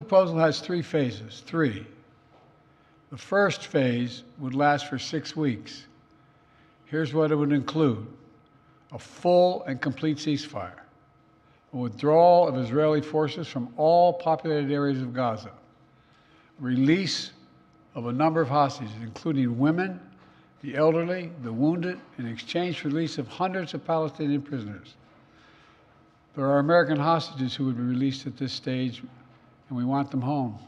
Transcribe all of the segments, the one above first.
The proposal has three phases. The first phase would last for 6 weeks. Here's what it would include: a full and complete ceasefire, a withdrawal of Israeli forces from all populated areas of Gaza, release of a number of hostages, including women, the elderly, the wounded, in exchange for the release of hundreds of Palestinian prisoners. There are American hostages who would be released at this stage, and we want them home.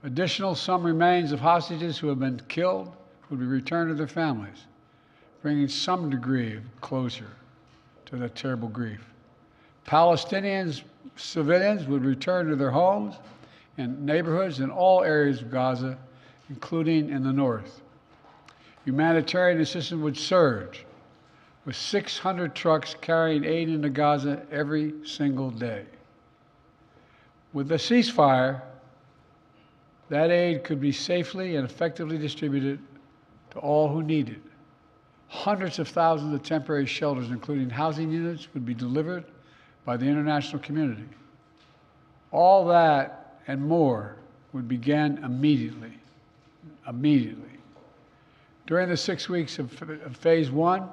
Additional, some remains of hostages who have been killed would be returned to their families, bringing some degree of closure to that terrible grief. Palestinians, civilians would return to their homes and neighborhoods in all areas of Gaza, including in the north. Humanitarian assistance would surge, with 600 trucks carrying aid into Gaza every single day. With the ceasefire, that aid could be safely and effectively distributed to all who need it. Hundreds of thousands of temporary shelters, including housing units, would be delivered by the international community. All that and more would begin immediately. During the 6 weeks of phase one,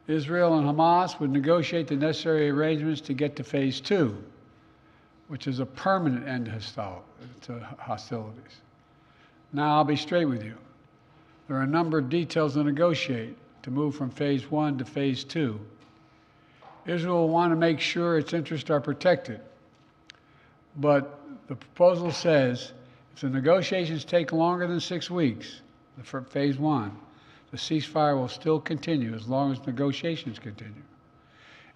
Israel and Hamas would negotiate the necessary arrangements to get to phase two, which is a permanent end to hostilities. Now, I'll be straight with you. There are a number of details to negotiate to move from phase one to phase two. Israel will want to make sure its interests are protected, but the proposal says if the negotiations take longer than 6 weeks, for phase one, the ceasefire will still continue as long as negotiations continue.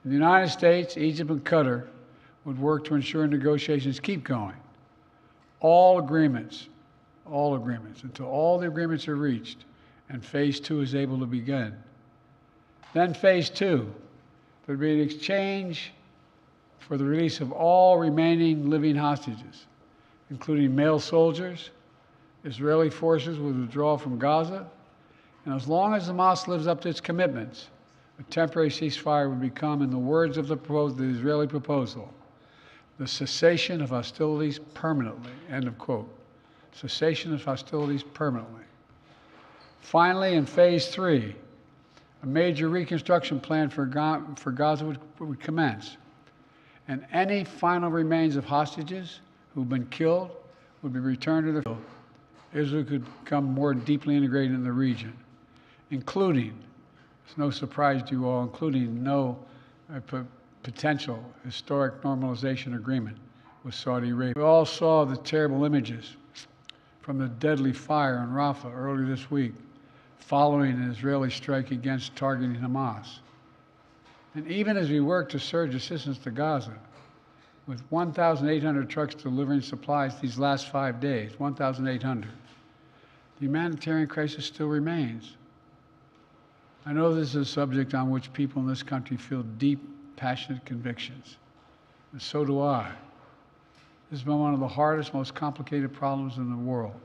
In the United States, Egypt, and Qatar would work to ensure negotiations keep going. All agreements, until all the agreements are reached and phase two is able to begin. Then phase two, there'd be an exchange for the release of all remaining living hostages, including male soldiers. Israeli forces would withdraw from Gaza, and as long as Hamas lives up to its commitments, a temporary ceasefire would become, in the words of the Israeli proposal, the cessation of hostilities permanently, end of quote. Cessation of hostilities permanently. Finally, in phase three, a major reconstruction plan for Gaza would commence, and any final remains of hostages who've been killed would be returned to their families. Israel could become more deeply integrated in the region, including, it's no surprise to you all, including no potential historic normalization agreement with Saudi Arabia. We all saw the terrible images from the deadly fire in Rafah earlier this week, following an Israeli strike against targeting Hamas. And even as we work to surge assistance to Gaza, with 1,800 trucks delivering supplies these last 5 days, 1,800, the humanitarian crisis still remains. I know this is a subject on which people in this country feel deep, passionate convictions, and so do I. This has been one of the hardest, most complicated problems in the world.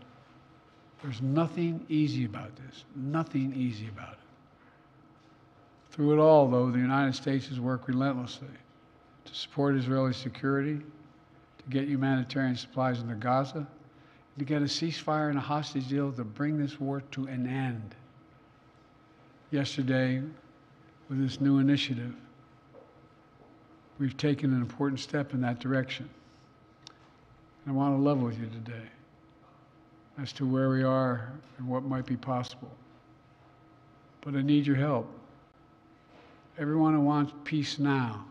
There's nothing easy about this, nothing easy about it. Through it all, though, the United States has worked relentlessly to support Israeli security, to get humanitarian supplies into Gaza, to get a ceasefire and a hostage deal to bring this war to an end. Yesterday, with this new initiative, we've taken an important step in that direction. And I want to level with you today as to where we are and what might be possible. But I need your help. Everyone who wants peace now